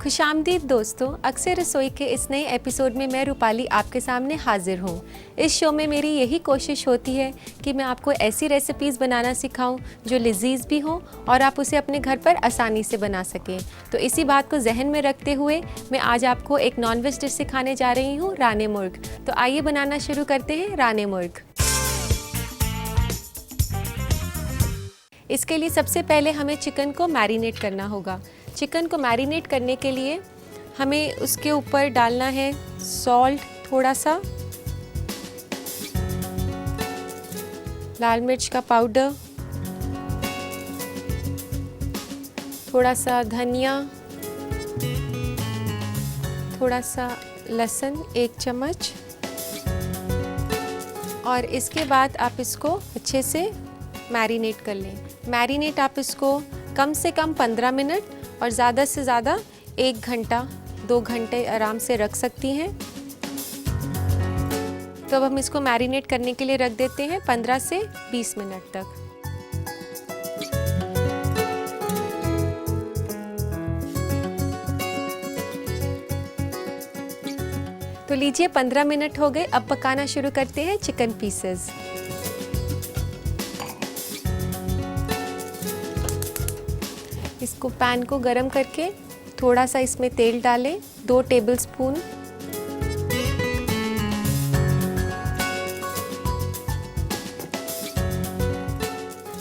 खुशामदीद दोस्तों, अक्सर रसोई के इस नए एपिसोड में मैं रूपाली आपके सामने हाजिर हूँ। इस शो में मेरी यही कोशिश होती है कि मैं आपको ऐसी रेसिपीज़ बनाना सिखाऊं जो लजीज भी हों और आप उसे अपने घर पर आसानी से बना सकें। तो इसी बात को जहन में रखते हुए मैं आज आपको एक नॉनवेज डिश सिखाने जा रही हूँ, राने मुर्ग। तो आइए बनाना शुरू करते हैं राने मुर्ग। इसके लिए सबसे पहले हमें चिकन को मैरिनेट करना होगा। चिकन को मैरिनेट करने के लिए हमें उसके ऊपर डालना है सॉल्ट, थोड़ा सा लाल मिर्च का पाउडर, थोड़ा सा धनिया, थोड़ा सा लहसुन 1 चम्मच, और इसके बाद आप इसको अच्छे से मैरिनेट कर लें। मैरिनेट आप इसको कम से कम 15 मिनट और ज़्यादा से ज़्यादा 1 घंटा 2 घंटे आराम से रख सकती हैं। तो अब हम इसको मैरिनेट करने के लिए रख देते हैं 15 से 20 मिनट तक। तो लीजिए 15 मिनट हो गए। अब पकाना शुरू करते हैं चिकन पीसेस। इसको पैन को गरम करके थोड़ा सा इसमें तेल डालें, 2 टेबलस्पून।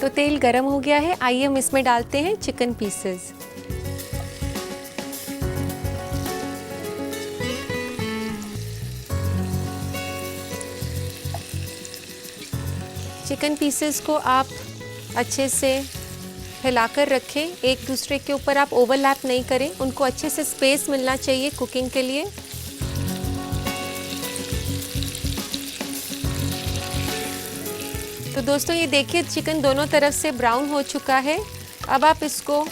तो तेल गरम हो गया है, आइए हम इसमें डालते हैं चिकन पीसेस। चिकन पीसेस को आप अच्छे से हिलाकर रखें, एक दूसरे के ऊपर आप ओवरलैप नहीं करें, उनको अच्छे से स्पेस मिलना चाहिए कुकिंग के लिए। तो दोस्तों ये देखिए चिकन दोनों तरफ से ब्राउन हो चुका है। अब आप इसको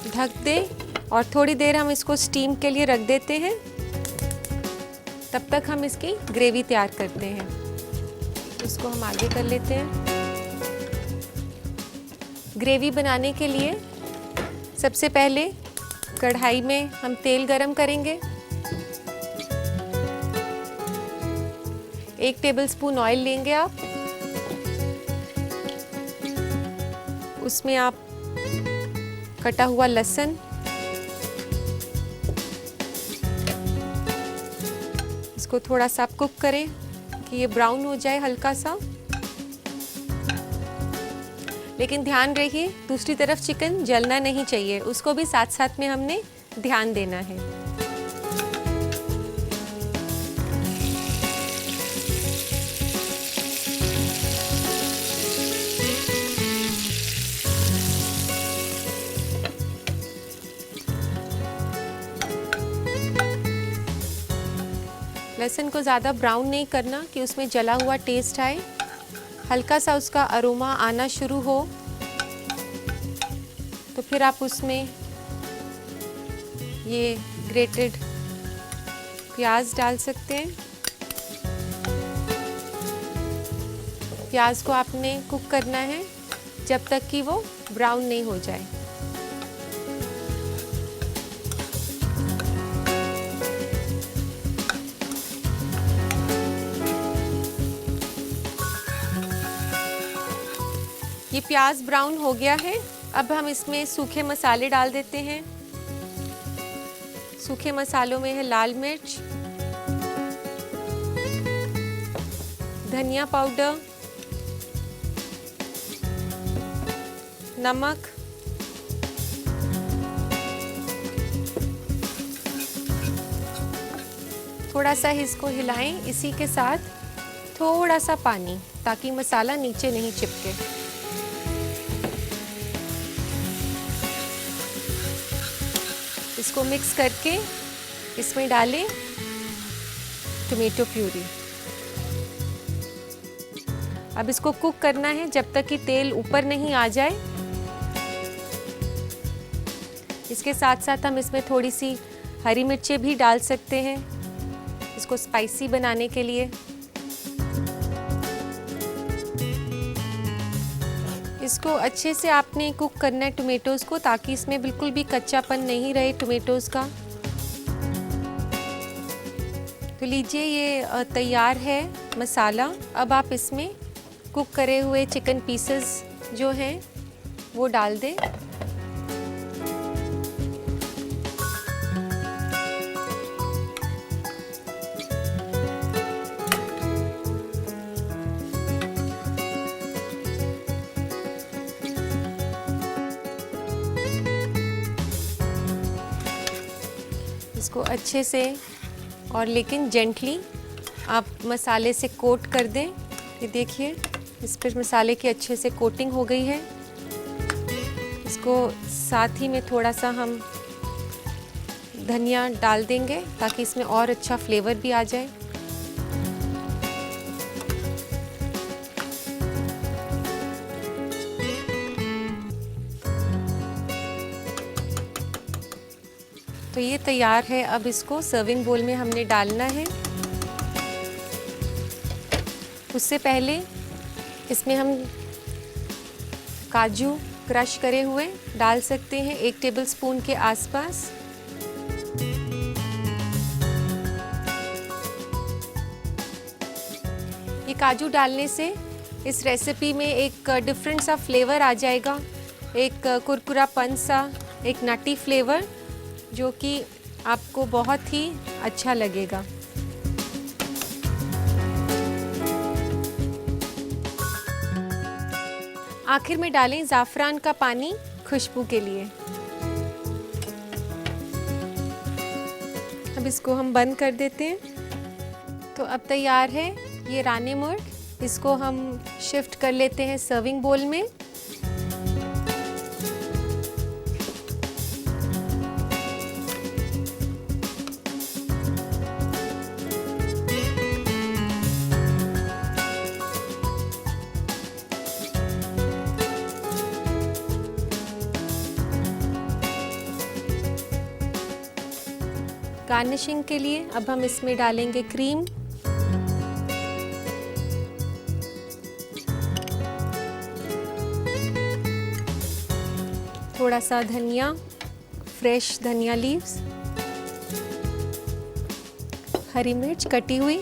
ढक दें और थोड़ी देर हम इसको स्टीम के लिए रख देते हैं। तब तक हम इसकी ग्रेवी तैयार करते हैं। इसको हम आगे कर लेते हैं। ग्रेवी बनाने के लिए सबसे पहले कढ़ाई में हम तेल गरम करेंगे। 1 टेबलस्पून ऑयल लेंगे आप। उसमें आप कटा हुआ लहसुन, इसको थोड़ा सा आप कुक करें कि ये ब्राउन हो जाए हल्का सा। लेकिन ध्यान रखिए दूसरी तरफ चिकन जलना नहीं चाहिए, उसको भी साथ साथ में हमने ध्यान देना है। लहसुन को ज़्यादा ब्राउन नहीं करना कि उसमें जला हुआ टेस्ट आए। हल्का सा उसका अरोमा आना शुरू हो तो फिर आप उसमें ये ग्रेटेड प्याज डाल सकते हैं। प्याज को आपने कुक करना है जब तक कि वो ब्राउन नहीं हो जाए। ये प्याज ब्राउन हो गया है। अब हम इसमें सूखे मसाले डाल देते हैं। सूखे मसालों में है लाल मिर्च, धनिया पाउडर, नमक, थोड़ा सा इसको हिलाएं। इसी के साथ थोड़ा सा पानी ताकि मसाला नीचे नहीं चिपके। इसको मिक्स करके इसमें डालें टोमेटो प्यूरी। अब इसको कुक करना है जब तक कि तेल ऊपर नहीं आ जाए। इसके साथ साथ हम इसमें थोड़ी सी हरी मिर्चें भी डाल सकते हैं इसको स्पाइसी बनाने के लिए। इसको अच्छे से आपने कुक करना है टोमेटोज़ को, ताकि इसमें बिल्कुल भी कच्चापन नहीं रहे टोमेटोज़ का। तो लीजिए ये तैयार है मसाला। अब आप इसमें कुक करे हुए चिकन पीसेस जो हैं वो डाल दें। इसको अच्छे से और लेकिन जेंटली आप मसाले से कोट कर दें। ये देखिए इस पर मसाले की अच्छे से कोटिंग हो गई है। इसको साथ ही में थोड़ा सा हम धनिया डाल देंगे ताकि इसमें और अच्छा फ्लेवर भी आ जाए। तो ये तैयार है। अब इसको सर्विंग बोल में हमने डालना है। उससे पहले इसमें हम काजू क्रश करे हुए डाल सकते हैं 1 टेबलस्पून के आसपास। ये काजू डालने से इस रेसिपी में एक डिफरेंट सा फ्लेवर आ जाएगा, एक कुरकुरापन सा, एक नटी फ्लेवर जो कि आपको बहुत ही अच्छा लगेगा। आखिर में डालें ज़ाफ़रान का पानी खुशबू के लिए। अब इसको हम बंद कर देते हैं। तो अब तैयार है ये रानी मुर्ग। इसको हम शिफ्ट कर लेते हैं सर्विंग बोल में। गार्निशिंग के लिए अब हम इसमें डालेंगे क्रीम, थोड़ा सा धनिया, फ्रेश धनिया लीव्स, हरी मिर्च कटी हुई,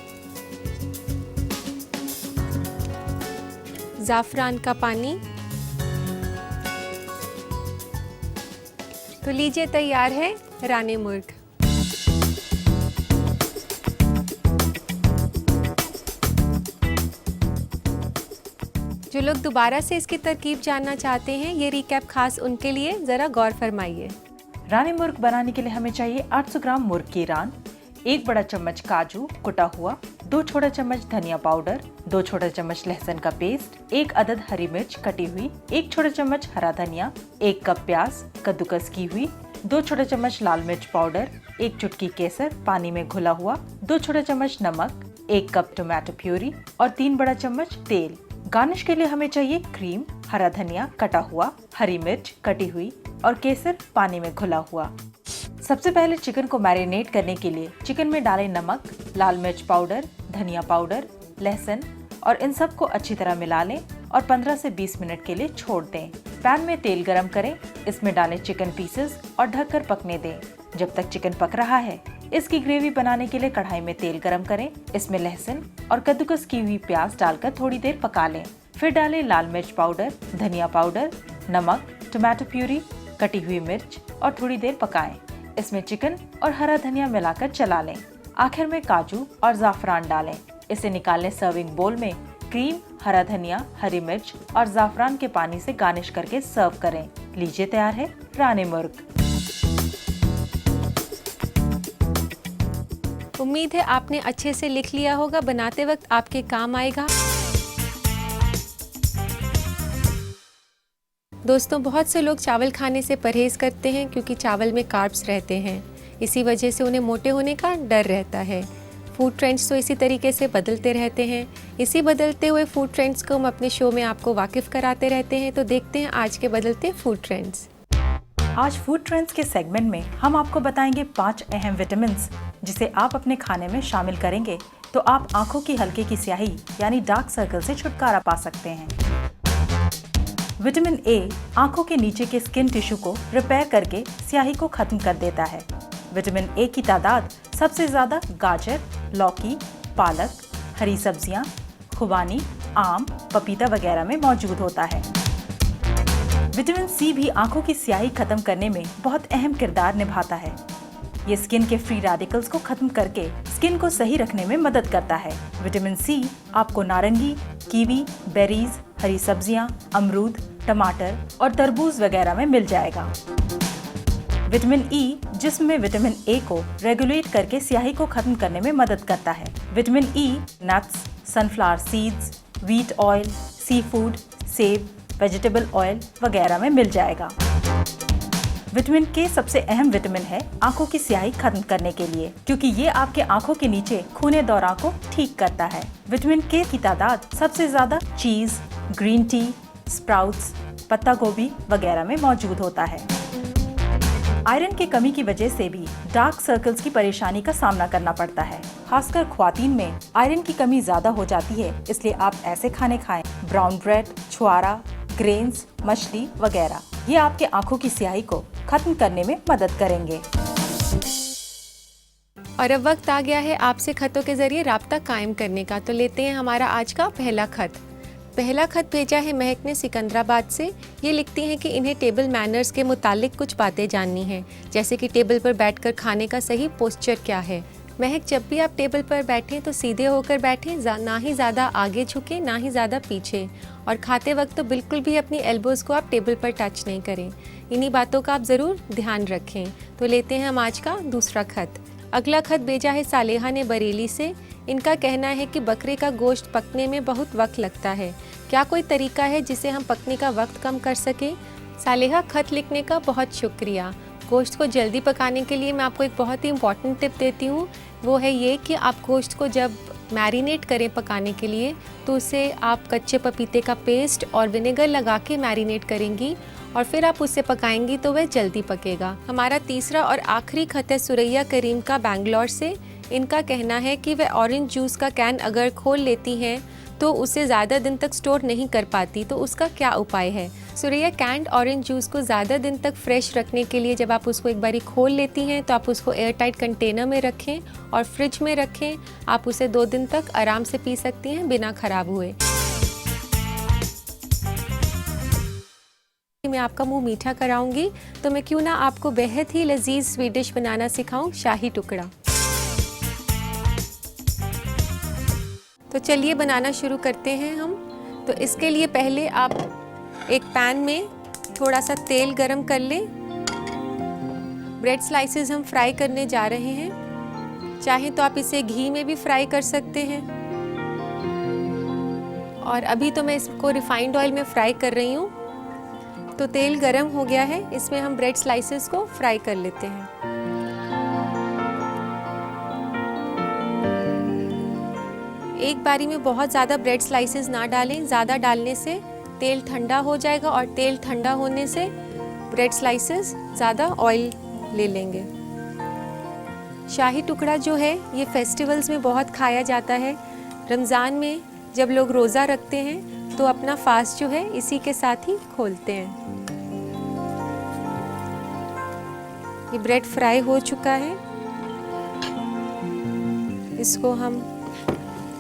ज़ाफ़रान का पानी। तो लीजिए तैयार है रानी मुर्ग। जो लोग दोबारा से इसकी तरकीब जानना चाहते हैं, ये रिकैप खास उनके लिए, ज़रा गौर फरमाइए। रानी मुर्ग बनाने के लिए हमें चाहिए 800 ग्राम मुर्ग की रान, 1 बड़ा चम्मच काजू कुटा हुआ, 2 छोटा चम्मच धनिया पाउडर, 2 छोटा चम्मच लहसुन का पेस्ट, 1 अदद हरी मिर्च कटी हुई, 1 छोटा चम्मच हरा धनिया, 1 कप प्याज कद्दूकस की हुई, 2 छोटा चम्मच लाल मिर्च पाउडर, 1 चुटकी केसर पानी में घुला हुआ, 2 छोटा चम्मच नमक, 1 कप टोमेटो प्यूरी और 3 बड़ा चम्मच तेल। गार्निश के लिए हमें चाहिए क्रीम, हरा धनिया कटा हुआ, हरी मिर्च कटी हुई और केसर पानी में घुला हुआ। सबसे पहले चिकन को मैरिनेट करने के लिए चिकन में डालें नमक, लाल मिर्च पाउडर, धनिया पाउडर, लहसुन और इन सब को अच्छी तरह मिला लें और 15 से 20 मिनट के लिए छोड़ दें। पैन में तेल गरम करें, इसमें डालें चिकन पीसेस और ढककर पकने दें जब तक चिकन पक रहा है। इसकी ग्रेवी बनाने के लिए कढ़ाई में तेल गरम करें, इसमें लहसुन और कद्दूकस की हुई प्याज डालकर थोड़ी देर पका लें। फिर डालें लाल मिर्च पाउडर, धनिया पाउडर, नमक, टोमेटो प्यूरी, कटी हुई मिर्च और थोड़ी देर पकाएं। इसमें चिकन और हरा धनिया मिलाकर चला लें। आखिर में काजू और ज़ाफ़रान डालें। इसे निकालें सर्विंग बोल में। क्रीम, हरा धनिया, हरी मिर्च और ज़ाफ़रान के पानी से गार्निश करके सर्व करें। लीजिए तैयार है रानी मुर्ग। उम्मीद है आपने अच्छे से लिख लिया होगा, बनाते वक्त आपके काम आएगा। दोस्तों, बहुत से लोग चावल खाने से परहेज़ करते हैं क्योंकि चावल में कार्ब्स रहते हैं। इसी वजह से उन्हें मोटे होने का डर रहता है। फूड ट्रेंड्स तो इसी तरीके से बदलते रहते हैं। इसी बदलते हुए फूड ट्रेंड्स को हम अपने शो में आपको वाकिफ़ कराते रहते हैं। तो देखते हैं आज के बदलते फूड ट्रेंड्स। आज फूड ट्रेंड्स के सेगमेंट में हम आपको बताएंगे 5 अहम विटामिन्स जिसे आप अपने खाने में शामिल करेंगे तो आप आंखों की हल्के की स्याही यानी डार्क सर्कल से छुटकारा पा सकते हैं। विटामिन ए आंखों के नीचे के स्किन टिश्यू को रिपेयर करके स्याही को खत्म कर देता है। विटामिन ए की तादाद सबसे ज्यादा गाजर, लौकी, पालक, हरी सब्जियां, खुबानी, आम, पपीता वगैरह में मौजूद होता है। विटामिन सी भी आंखों की स्याही खत्म करने में बहुत अहम किरदार निभाता है। ये स्किन के फ्री रेडिकल्स को खत्म करके स्किन को सही रखने में मदद करता है। विटामिन सी आपको नारंगी, कीवी, बेरीज, हरी सब्जियां, अमरूद, टमाटर और तरबूज वगैरह में मिल जाएगा। विटामिन ई जिस्म में विटामिन ए को रेगुलेट करके स्याही को खत्म करने में मदद करता है। Vitamin E nuts, sunflower seeds, wheat oil, seafood, सेब, वेजिटेबल ऑयल वगैरह में मिल जाएगा। विटामिन के सबसे अहम विटामिन है आंखों की स्याही खत्म करने के लिए, क्योंकि ये आपके आंखों के नीचे खूने दौरा को ठीक करता है। विटामिन के की तादाद सबसे ज्यादा चीज, ग्रीन टी, स्प्राउट्स, पत्ता गोभी वगैरह में मौजूद होता है। आयरन की कमी की वजह से भी डार्क सर्कल्स की परेशानी का सामना करना पड़ता है। खासकर ख्वातीन में आयरन की कमी ज्यादा हो जाती है, इसलिए आप ऐसे खाने खाएं, ब्राउन ब्रेड, छुआरा, ग्रेन्स, मछली वगैरह। ये आपके आंखों की स्याही को खत्म करने में मदद करेंगे। और अब वक्त आ गया है आपसे खतों के जरिए राब्ता कायम करने का। तो लेते हैं हमारा आज का पहला खत। पहला खत भेजा है महक ने सिकंदराबाद से। ये लिखती हैं कि इन्हें टेबल मैनर्स के मुतालिक कुछ बातें जाननी हैं, जैसे कि टेबल पर बैठकर खाने का सही पोस्चर क्या है। महक, जब भी आप टेबल पर बैठें तो सीधे होकर बैठें, ना ही ज़्यादा आगे झुकें ना ही ज़्यादा पीछे, और खाते वक्त तो बिल्कुल भी अपनी एल्बोज़ को आप टेबल पर टच नहीं करें। इन्हीं बातों का आप ज़रूर ध्यान रखें। तो लेते हैं हम आज का दूसरा खत। अगला खत भेजा है सालेहा ने बरेली से। इनका कहना है कि बकरे का गोश्त पकने में बहुत वक्त लगता है, क्या कोई तरीका है जिससे हम पकने का वक्त कम कर सकें? सालेहा, खत लिखने का बहुत शुक्रिया। गोश्त को जल्दी पकाने के लिए मैं आपको एक बहुत ही इम्पॉर्टेंट टिप देती हूँ। वो है ये कि आप गोश्त को जब मैरिनेट करें पकाने के लिए, तो उसे आप कच्चे पपीते का पेस्ट और विनेगर लगा के मैरिनेट करेंगी और फिर आप उसे पकाएंगी तो वह जल्दी पकेगा। हमारा तीसरा और आखिरी खत है सुरैया करीम का बैंगलोर से। इनका कहना है कि वह ऑरेंज जूस का कैन अगर खोल लेती हैं तो उसे ज़्यादा दिन तक स्टोर नहीं कर पाती, तो उसका क्या उपाय है? सुरैया, कैंड ऑरेंज जूस को ज़्यादा दिन तक फ्रेश रखने के लिए जब आप उसको एक बारी खोल लेती हैं तो आप उसको एयर टाइट कंटेनर में रखें और फ्रिज में रखें। आप उसे 2 दिन तक आराम से पी सकती हैं बिना ख़राब हुए। मैं आपका मुंह मीठा कराऊंगी, तो मैं क्यों ना आपको बेहद ही लजीज स्वीट डिश बनाना सिखाऊं, शाही टुकड़ा। तो चलिए बनाना शुरू करते हैं हम। तो इसके लिए पहले आप एक पैन में थोड़ा सा तेल गरम कर लें। ब्रेड स्लाइसेस हम फ्राई करने जा रहे हैं। चाहे तो आप इसे घी में भी फ्राई कर सकते हैं, और अभी तो मैं इसको रिफाइंड ऑयल में फ्राई कर रही हूँ। तो तेल गरम हो गया है, इसमें हम ब्रेड स्लाइसेस को फ्राई कर लेते हैं। एक बारी में बहुत ज़्यादा ब्रेड स्लाइसेस ना डालें, ज़्यादा डालने से तेल ठंडा हो जाएगा और तेल ठंडा होने से ब्रेड स्लाइसेस ज़्यादा ऑयल ले लेंगे। शाही टुकड़ा जो है ये फेस्टिवल्स में बहुत खाया जाता है। रमज़ान में जब लोग रोज़ा रखते हैं तो अपना फास्ट जो है इसी के साथ ही खोलते हैं। ये ब्रेड फ्राई हो चुका है, इसको हम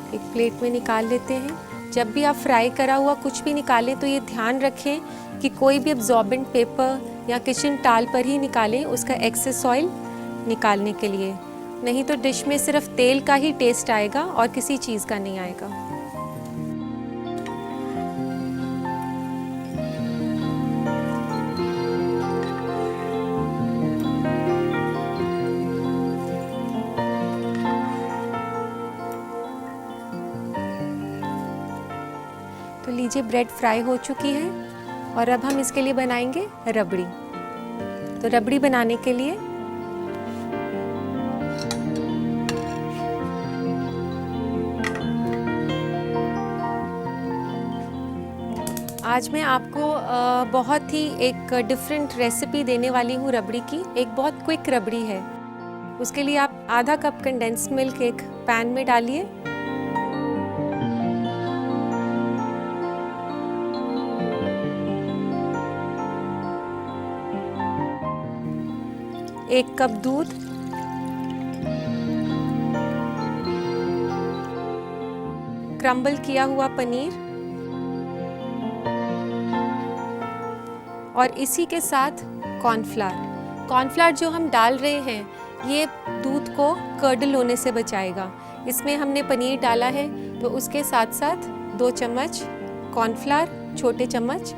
एक प्लेट में निकाल लेते हैं। जब भी आप फ्राई करा हुआ कुछ भी निकालें तो ये ध्यान रखें कि कोई भी एब्जॉर्बेंट पेपर या किचन टाल पर ही निकालें उसका एक्सेस ऑयल निकालने के लिए, नहीं तो डिश में सिर्फ तेल का ही टेस्ट आएगा और किसी चीज़ का नहीं आएगा। तो लीजिए, ब्रेड फ्राई हो चुकी है और अब हम इसके लिए बनाएंगे रबड़ी। तो रबड़ी बनाने के लिए आज मैं आपको बहुत ही एक डिफरेंट रेसिपी देने वाली हूँ रबड़ी की। एक बहुत क्विक रबड़ी है। उसके लिए आप आधा कप कंडेंस्ड मिल्क एक पैन में डालिए। 1 कप दूध, क्रम्बल किया हुआ पनीर और इसी के साथ कॉर्नफ्लावर। कॉर्नफ्लावर जो हम डाल रहे हैं ये दूध को कर्डल होने से बचाएगा। इसमें हमने पनीर डाला है तो उसके साथ साथ 2 चम्मच कॉर्नफ्लावर, छोटे चम्मच,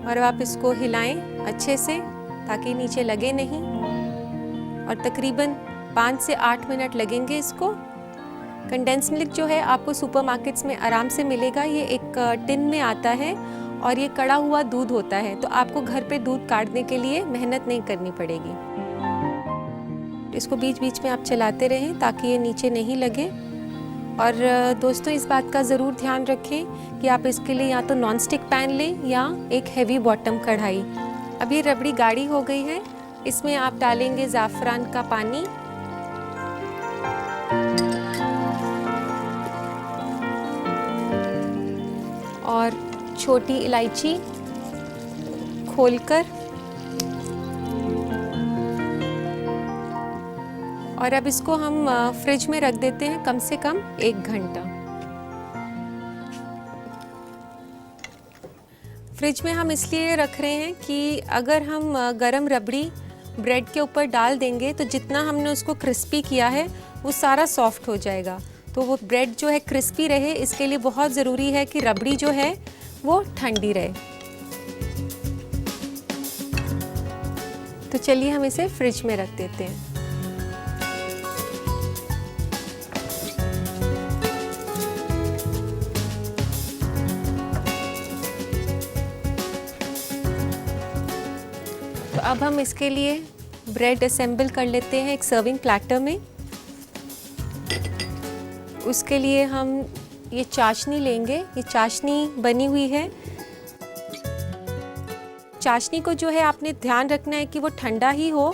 और अब आप इसको हिलाएं अच्छे से ताकि नीचे लगे नहीं। और तकरीबन 5 से 8 मिनट लगेंगे इसको। कंडेंस मिल्क जो है आपको सुपरमार्केट्स में आराम से मिलेगा। ये एक टिन में आता है और ये कड़ा हुआ दूध होता है, तो आपको घर पे दूध काटने के लिए मेहनत नहीं करनी पड़ेगी। इसको बीच बीच में आप चलाते रहें ताकि ये नीचे नहीं लगे। और दोस्तों इस बात का ज़रूर ध्यान रखें कि आप इसके लिए या तो नॉन स्टिक पैन लें या एक हैवी बॉटम कढ़ाई। अब ये रबड़ी गाढ़ी हो गई है, इसमें आप डालेंगे ज़ाफ़रान का पानी, और छोटी इलायची खोलकर, और अब इसको हम फ्रिज में रख देते हैं कम से कम 1 घंटा। फ्रिज में हम इसलिए रख रहे हैं कि अगर हम गरम रबड़ी ब्रेड के ऊपर डाल देंगे तो जितना हमने उसको क्रिस्पी किया है वो सारा सॉफ्ट हो जाएगा। तो वो ब्रेड जो है क्रिस्पी रहे, इसके लिए बहुत ज़रूरी है कि रबड़ी जो है वो ठंडी रहे। तो चलिए हम इसे फ्रिज में रख देते हैं। तो अब हम इसके लिए ब्रेड असेंबल कर लेते हैं एक सर्विंग प्लेटर में। उसके लिए हम ये चाशनी लेंगे। ये चाशनी बनी हुई है। चाशनी को जो है आपने ध्यान रखना है कि वो ठंडा ही हो,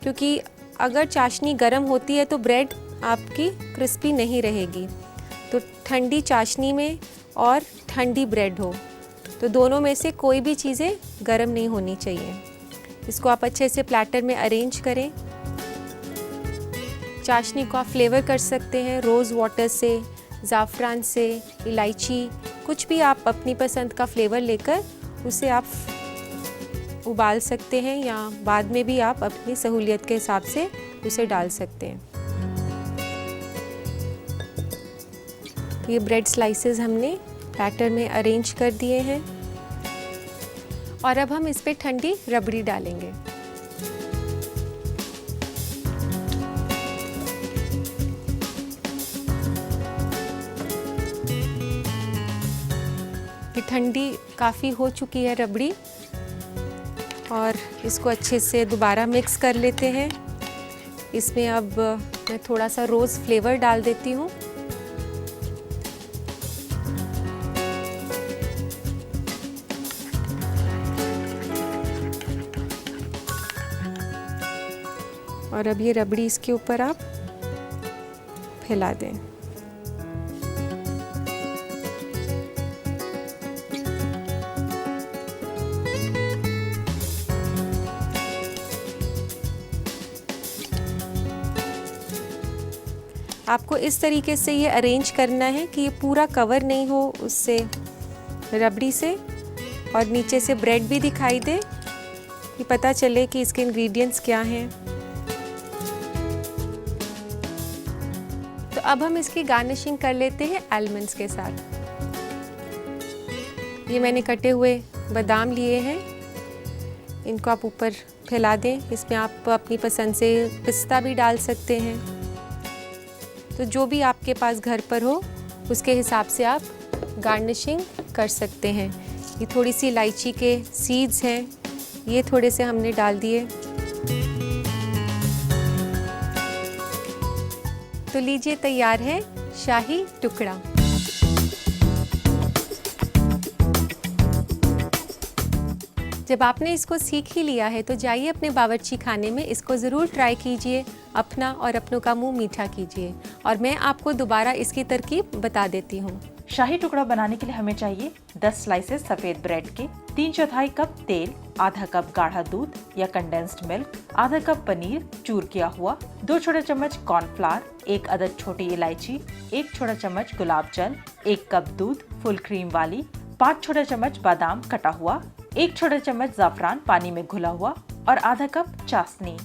क्योंकि अगर चाशनी गर्म होती है तो ब्रेड आपकी क्रिस्पी नहीं रहेगी। तो ठंडी चाशनी में और ठंडी ब्रेड हो, तो दोनों में से कोई भी चीज़ें गर्म नहीं होनी चाहिए। इसको आप अच्छे से प्लेटर में अरेंज करें। चाशनी को आप फ्लेवर कर सकते हैं रोज़ वाटर से, ज़ाफ़रान से, इलायची, कुछ भी आप अपनी पसंद का फ्लेवर लेकर उसे आप उबाल सकते हैं, या बाद में भी आप अपनी सहूलियत के हिसाब से उसे डाल सकते हैं। ये ब्रेड स्लाइसेस हमने प्लेटर में अरेंज कर दिए हैं और अब हम इस पे ठंडी रबड़ी डालेंगे। ये ठंडी काफ़ी हो चुकी है रबड़ी, और इसको अच्छे से दोबारा मिक्स कर लेते हैं। इसमें अब मैं थोड़ा सा रोज़ फ्लेवर डाल देती हूँ। और अब ये रबड़ी इसके ऊपर आप फैला दें। आपको इस तरीके से ये अरेंज करना है कि ये पूरा कवर नहीं हो उससे, रबड़ी से, और नीचे से ब्रेड भी दिखाई दे, कि पता चले कि इसके इंग्रेडिएंट्स क्या हैं। तो अब हम इसकी गार्निशिंग कर लेते हैं आलमंड्स के साथ। ये मैंने कटे हुए बादाम लिए हैं, इनको आप ऊपर फैला दें। इसमें आप अपनी पसंद से पिस्ता भी डाल सकते हैं। तो जो भी आपके पास घर पर हो उसके हिसाब से आप गार्निशिंग कर सकते हैं। ये थोड़ी सी इलायची के सीड्स हैं, ये थोड़े से हमने डाल दिए। तो लीजिए तैयार है शाही टुकड़ा। जब आपने इसको सीख ही लिया है तो जाइए अपने बावर्ची खाने में, इसको ज़रूर ट्राई कीजिए, अपना और अपनों का मुंह मीठा कीजिए। और मैं आपको दोबारा इसकी तरकीब बता देती हूँ। शाही टुकड़ा बनाने के लिए हमें चाहिए 10 स्लाइसेस सफेद ब्रेड के, 3/4 कप तेल, आधा कप गाढ़ा दूध या कंडेंस्ड मिल्क, आधा कप पनीर चूर किया हुआ, 2 छोटे चम्मच कॉर्नफ्लावर, 1 अदद छोटी इलायची, 1 छोटा चम्मच गुलाब जल, 1 कप दूध फुल क्रीम वाली, 5 छोटे चम्मच बादाम कटा हुआ, 1 छोटा चम्मच जाफरान पानी में घुला हुआ और आधा कप चाशनी।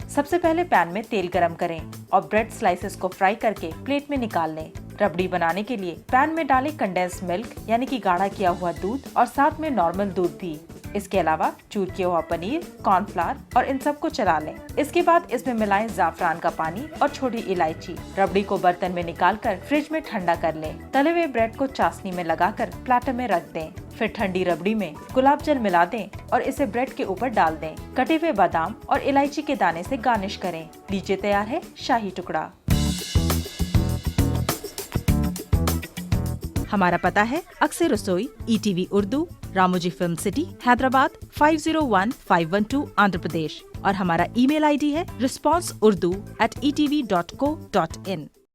सबसे पहले पैन में तेल गरम करें और ब्रेड स्लाइसेस को फ्राई करके प्लेट में निकाल लें। रबड़ी बनाने के लिए पैन में डालें कंडेंस्ड मिल्क यानी कि गाढ़ा किया हुआ दूध और साथ में नॉर्मल दूध भी। इसके अलावा चूर किया हुआ पनीर, कॉर्नफ्लावर और इन सबको चला लें। इसके बाद इसमें मिलाएं जाफरान का पानी और छोटी इलायची। रबड़ी को बर्तन में निकालकर फ्रिज में ठंडा कर लें। तले हुए ब्रेड को चाशनी में लगाकर प्लेटर में रख दें। फिर ठंडी रबड़ी में गुलाब जल मिला दें और इसे ब्रेड के ऊपर डाल दें। कटे हुए बादाम और इलायची के दाने से गार्निश करें। लीजिए तैयार है शाही टुकड़ा। हमारा पता है अक्सर रसोई, ETV Urdu, Ramoji Film City, Hyderabad 501512, Andhra Pradesh. और हमारा ईमेल ID है responseurdu@etv.co.in।